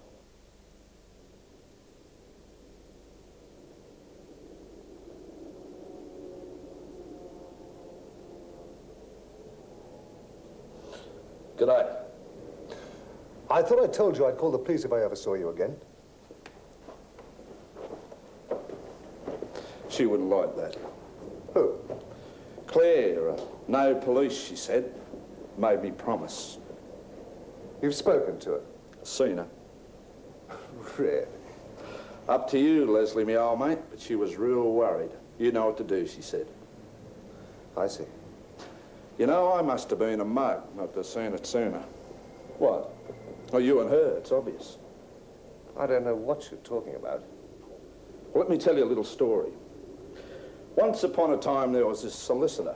G'day. I thought I told you I'd call the police if I ever saw you again. She wouldn't like that. Who? Claire, no police, she said. Made me promise. You've spoken to her? Seen her. Really? Up to you, Leslie, me old mate, but she was real worried. You know what to do, she said. I see. You know, I must have been a mug not to have seen it sooner. What? Oh, you and her, it's obvious. I don't know what you're talking about. Well, let me tell you a little story. Once upon a time, there was this solicitor,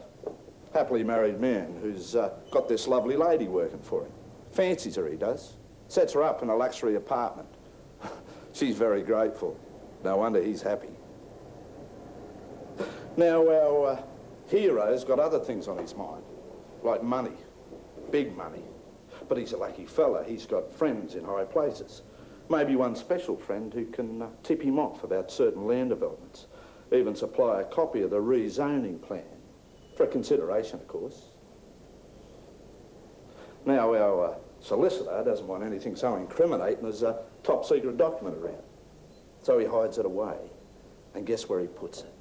happily married man, who's got this lovely lady working for him. Fancies her, he does. Sets her up in a luxury apartment. She's very grateful. No wonder he's happy. Now, our hero's got other things on his mind, like money, big money. But he's a lucky fella. He's got friends in high places. Maybe one special friend who can tip him off about certain land developments. Even supply a copy of the rezoning plan. For a consideration, of course. Now, our solicitor doesn't want anything so incriminating as a top-secret document around. So he hides it away. And guess where he puts it?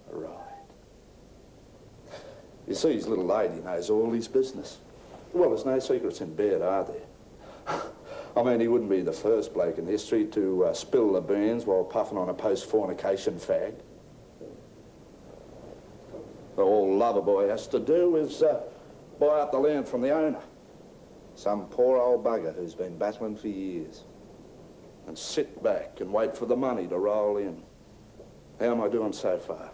Right. You see, his little lady knows all his business. Well, there's no secrets in bed, are there? I mean, he wouldn't be the first bloke in history to spill the beans while puffing on a post-fornication fag. All Loverboy has to do is buy up the land from the owner. Some poor old bugger who's been battling for years. And sit back and wait for the money to roll in. How am I doing so far?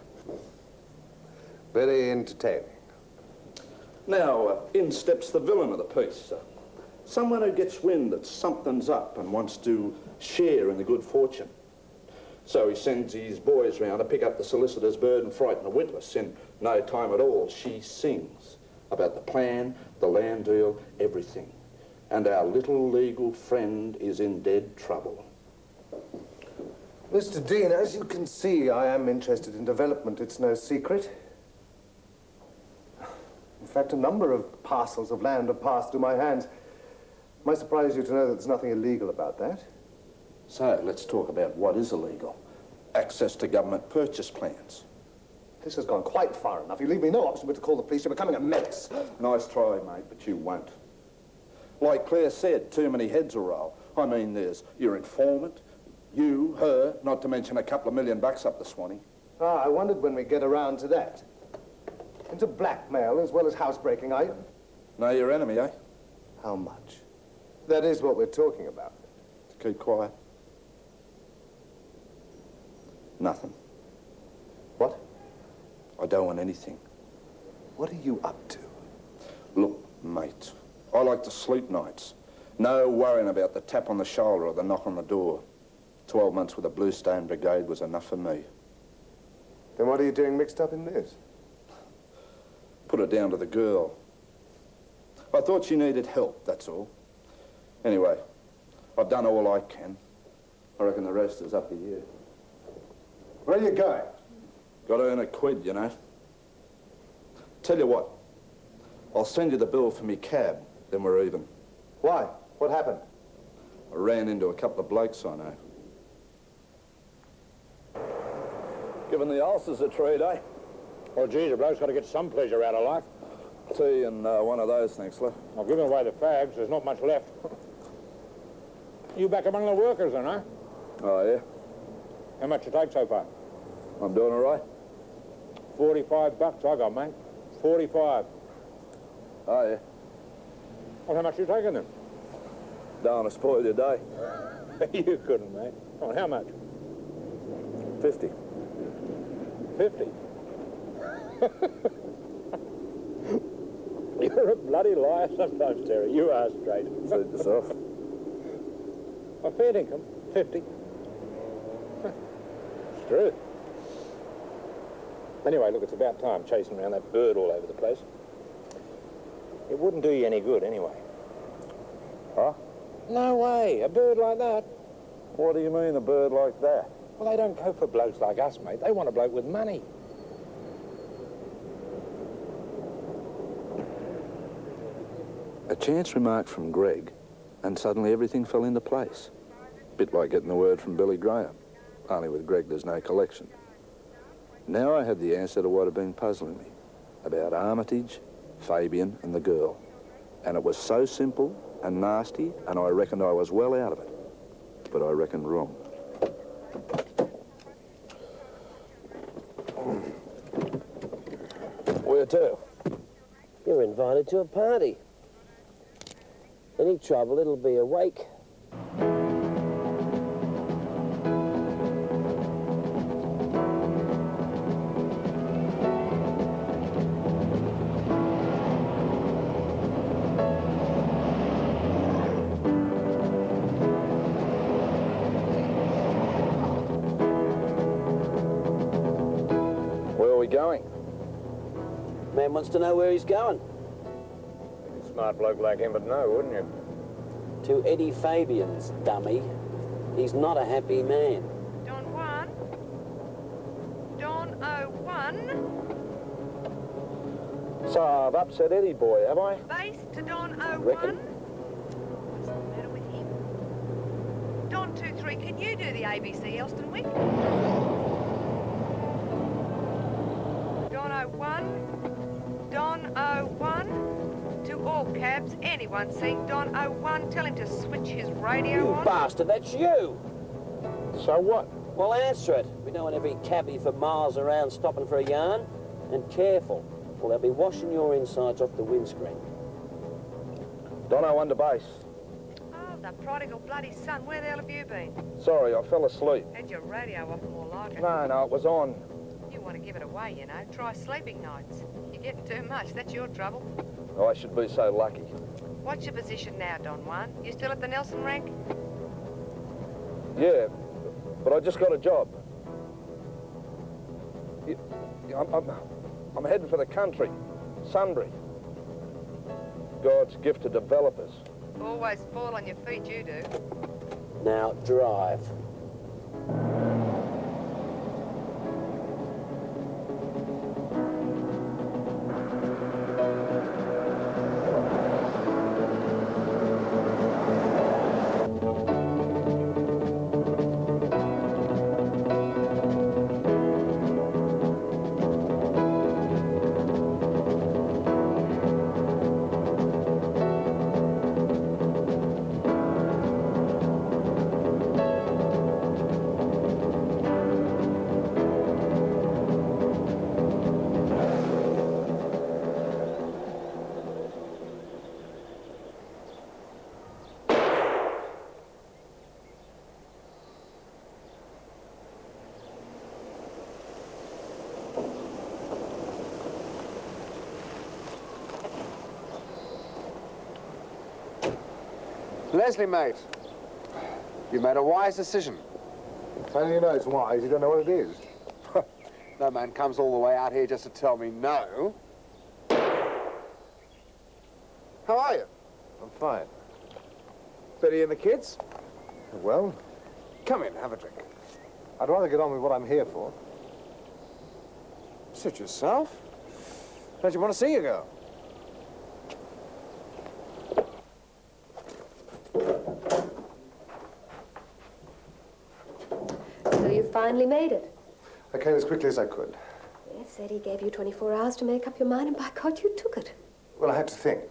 Very entertaining. Now, in steps the villain of the piece. Someone who gets wind that something's up and wants to share in the good fortune. So he sends his boys round to pick up the solicitor's bird and frighten the witless. In no time at all, she sings about the plan, the land deal, everything. And our little legal friend is in dead trouble. Mr. Dean, as you can see, I am interested in development. It's no secret. In fact, a number of parcels of land have passed through my hands. It might surprise you to know that there's nothing illegal about that. So, let's talk about what is illegal. Access to government purchase plans. This has gone quite far enough. You leave me no option but to call the police. You're becoming a menace. Nice try, mate, but you won't. Like Claire said, too many heads will roll. I mean, there's your informant, you, her, not to mention a couple of $1 million up the Swanee. Ah, I wondered when we get around to that. Into blackmail as well as housebreaking, are you? Know your enemy, eh? How much? That is what we're talking about. Keep quiet. Nothing. What? I don't want anything. What are you up to? Look, mate, I like to sleep nights. No worrying about the tap on the shoulder or the knock on the door. 12 months with the Bluestone Brigade was enough for me. Then what are you doing mixed up in this? Put it down to the girl. I thought she needed help, that's all. Anyway, I've done all I can. I reckon the rest is up to you. Where are you going? Got to earn a quid, you know. Tell you what, I'll send you the bill for me cab, then we're even. Why? What happened? I ran into a couple of blokes I know. Giving the ulcers a treat, eh? Well, geez, a bloke's got to get some pleasure out of life. Tea and one of those, thanks, love. I've given away the fags. There's not much left. You back among the workers, then, huh? Oh, yeah? How much you take so far? I'm doing all right. $45 I got, mate. 45. Oh, yeah? Well, how much you taking, then? Don't want to spoil your day. You couldn't, mate. Oh, how much? 50. 50? You're a bloody liar sometimes, Terry. You are straight. Suit yourself. A fair income, 50. It's true. Anyway, look, it's about time chasing around that bird all over the place. It wouldn't do you any good anyway. Huh? No way, a bird like that. What do you mean, a bird like that? Well, they don't go for blokes like us, mate. They want a bloke with money. A chance remark from Greg, and suddenly everything fell into place. Bit like getting the word from Billy Graham. Only with Greg there's no collection. Now I had the answer to what had been puzzling me. About Armitage, Fabian and the girl. And it was so simple and nasty, and I reckoned I was well out of it. But I reckoned wrong. too. You're invited to a party. Any trouble, it'll be a wake. Where are we going? Man wants to know where he's going. A smart bloke like him would know, wouldn't you? To Eddie Fabian's, dummy. He's not a happy man. Don Juan? Don O1? So I've upset Eddie boy, have I? Base to Don O1? Reckon. What's the matter with him? Don 23, can you do the ABC, Elstonwick? Don O1? Don O1? To all cabs, anyone seeing Don O1, tell him to switch his radio You on. bastard, that's you! So what? Well, answer it. We don't want every cabbie for miles around stopping for a yarn. And careful, or they'll be washing your insides off the windscreen. Dono under base. Oh, the prodigal bloody son, where the hell have you been? Sorry, I fell asleep. Had your radio off more like it. No, it was on. You want to give it away, you know. Try sleeping nights. You're getting too much, that's your trouble. Oh, I should be so lucky. What's your position now, Don Juan? You still at the Nelson rank? Yeah, but I just got a job. I'm heading for the country, Sunbury. God's gift to developers. Always fall on your feet, you do. Now, drive. Leslie, mate, you made a wise decision. How do you know it's wise? You don't know what it is. No man comes all the way out here just to tell me no. How are you? I'm fine. Betty and the kids? Well, Come in, have a drink. I'd rather get on with what I'm here for. Suit yourself. Don't you want to see you go? So you finally made it. I came as quickly as I could. Yes, Eddie gave you 24 hours to make up your mind, and by God, you took it. Well, I had to think.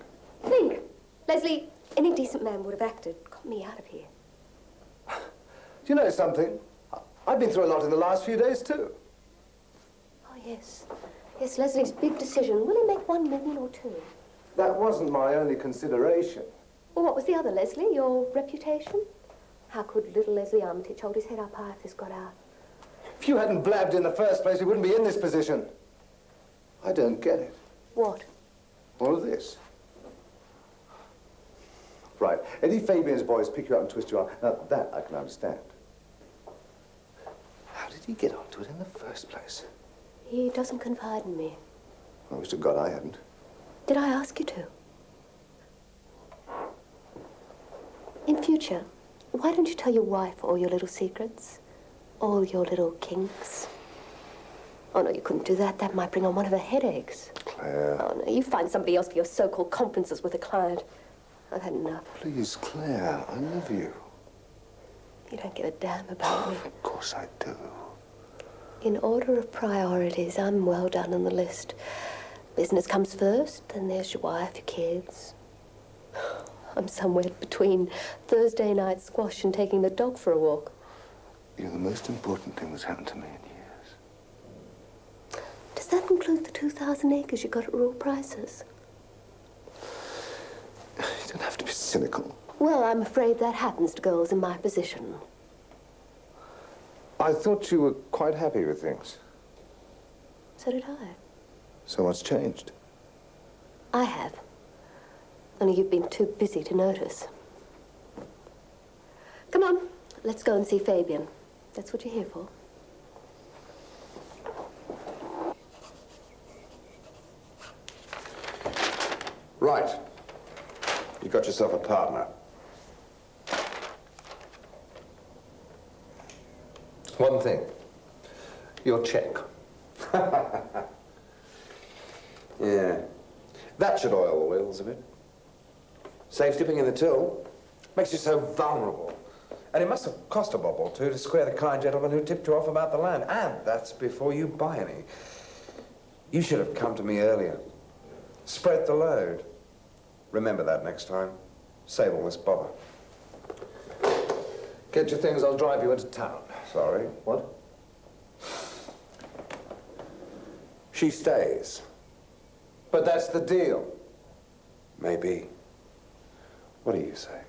Think. Leslie, any decent man would have acted. Got me out of here. Do you know something? I've been through a lot in the last few days, too. Oh, yes. Yes, Leslie's big decision. Will he make 1 million or 2? That wasn't my only consideration. Well, what was the other, Leslie? Your reputation? How could little Leslie Armitage hold his head up high if this got out? If you hadn't blabbed in the first place, we wouldn't be in this position. I don't get it. What? All of this. Right. Eddie Fabian's boys pick you up and twist you arm. Now, that I can understand. How did he get onto it in the first place? He doesn't confide in me. I wish to God I hadn't. Did I ask you to? In future, why don't you tell your wife all your little secrets? All your little kinks? Oh, no, you couldn't do that. That might bring on one of her headaches. Claire. Oh, no, you find somebody else for your so-called conferences with a client. I've had enough. Please, Claire, I love you. You don't give a damn about me. Of course I do. In order of priorities, I'm well down on the list. Business comes first, then there's your wife, your kids. I'm somewhere between Thursday night squash and taking the dog for a walk. You're the most important thing that's happened to me in years. Does that include the 2,000 acres you got at raw prices. You don't have to be cynical. Well, I'm afraid that happens to girls in my position. I thought you were quite happy with things. So did I. So what's changed? I have. Only you've been too busy to notice. Come on, let's go and see Fabian. That's what you're here for. Right. You got yourself a partner. One thing. Your check. Yeah. That should oil the wheels a bit. Saves dipping in the till. Makes you so vulnerable. And it must have cost a bob or two to square the kind gentleman who tipped you off about the land. And that's before you buy any. You should have come to me earlier. Spread the load. Remember that next time. Save all this bother. Get your things, I'll drive you into town. Sorry, what? She stays. But that's the deal. Maybe. What do you say?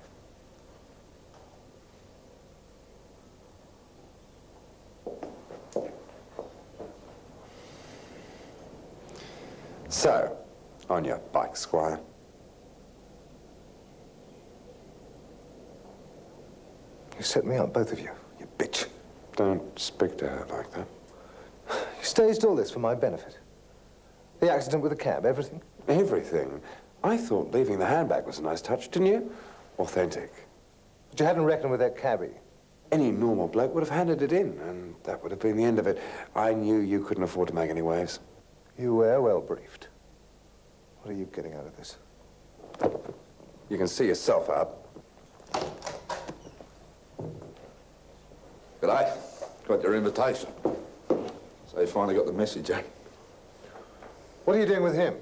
So, on your bike, Squire. You set me up, both of you, you bitch. Don't speak to her like that. You staged all this for my benefit. The accident with the cab, everything? Everything? I thought leaving the handbag was a nice touch, didn't you? Authentic. But you hadn't reckoned with that cabbie. Any normal bloke would have handed it in, and that would have been the end of it. I knew you couldn't afford to make any waves. You were well briefed. What are you getting out of this? You can see yourself out. G'day. Got your invitation. So you finally got the message, eh? What are you doing with him?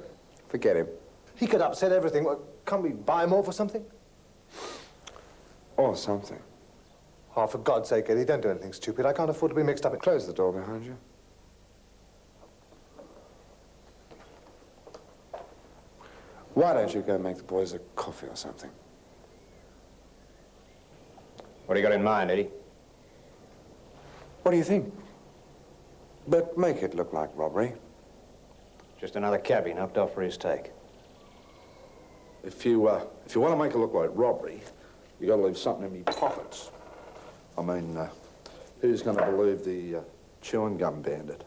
Forget him. He could upset everything. Well, can't we buy him off or something? Or something. Oh, for God's sake, Eddie, don't do anything stupid. I can't afford to be mixed up in... Close the door behind you. Why don't you go make the boys a coffee or something? What do you got in mind, Eddie? What do you think? But make it look like robbery. Just another cabbie knocked off for his take. If you want to make it look like robbery, you got to leave something in me pockets. I mean, who's going to believe the chewing gum bandit?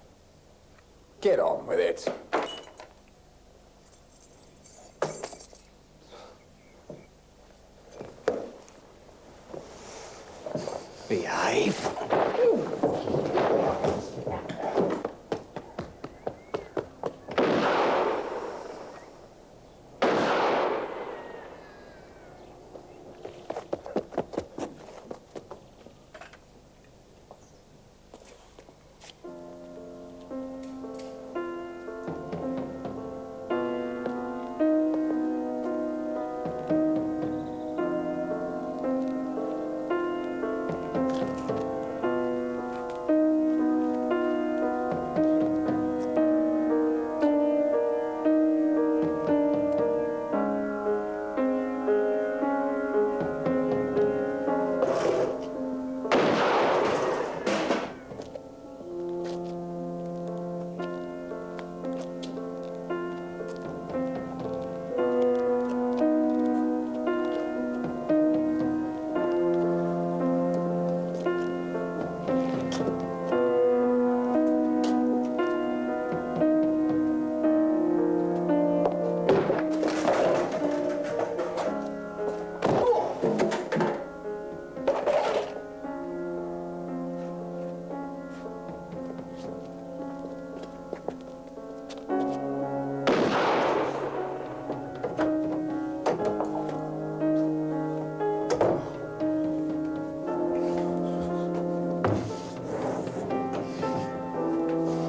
Get on with it. Behave.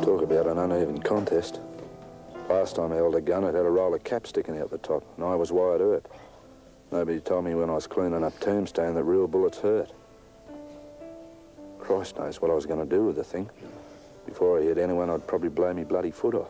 Talk about an uneven contest. Last time I held a gun, it had a roll of cap sticking out the top, and I was wide hurt. Nobody told me when I was cleaning up Tombstone that real bullets hurt. Christ knows what I was going to do with the thing. Before I hit anyone, I'd probably blow me bloody foot off.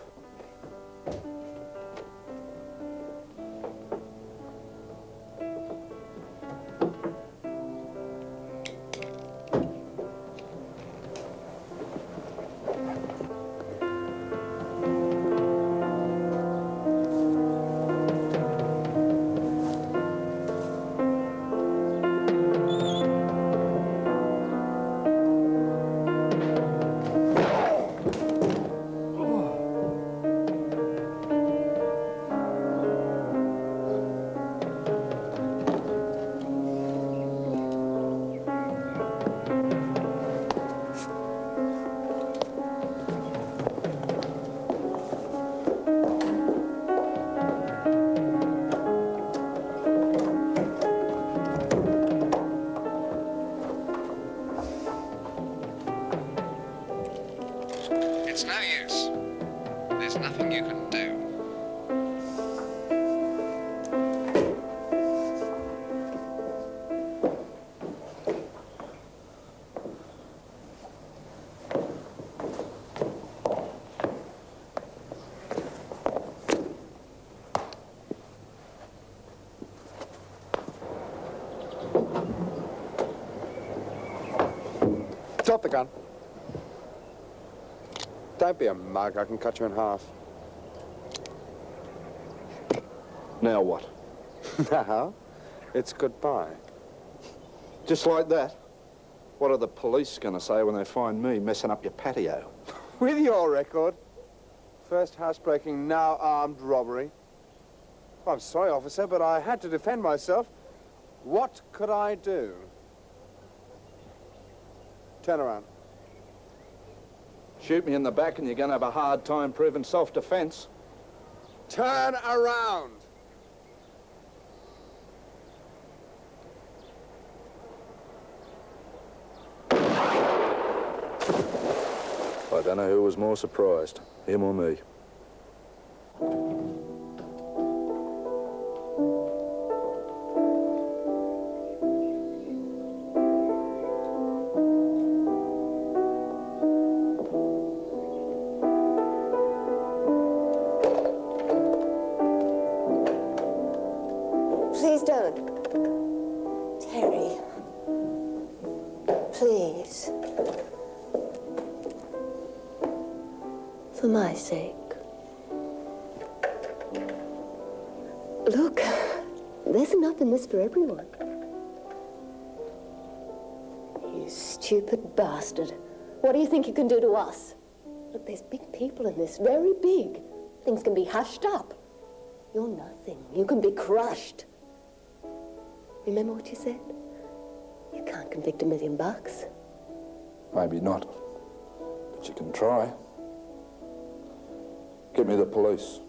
Drop the gun. Don't be a mug, I can cut you in half. Now what? Now, it's goodbye. Just like that? What are the police going to say when they find me messing up your patio? With your record. First housebreaking, now armed robbery. I'm sorry, officer, but I had to defend myself. What could I do? Turn around. Shoot me in the back and you're going to have a hard time proving self-defense. Turn around! I don't know who was more surprised, him or me. Please don't. Terry. Please. For my sake. Look, there's enough in this for everyone. You stupid bastard. What do you think you can do to us? Look, there's big people in this, very big. Things can be hushed up. You're nothing. You can be crushed. Remember what you said? You can't convict $1 million. Maybe not, but you can try. Get me the police.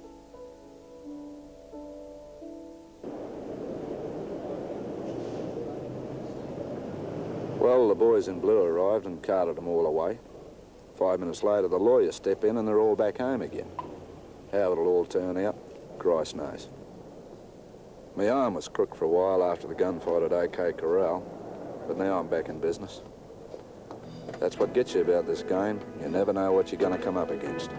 Well, the boys in blue arrived and carted them all away. 5 minutes later, the lawyers step in and they're all back home again. How it'll all turn out, Christ knows. My arm was crooked for a while after the gunfight at OK Corral, but now I'm back in business. That's what gets you about this game. You never know what you're going to come up against.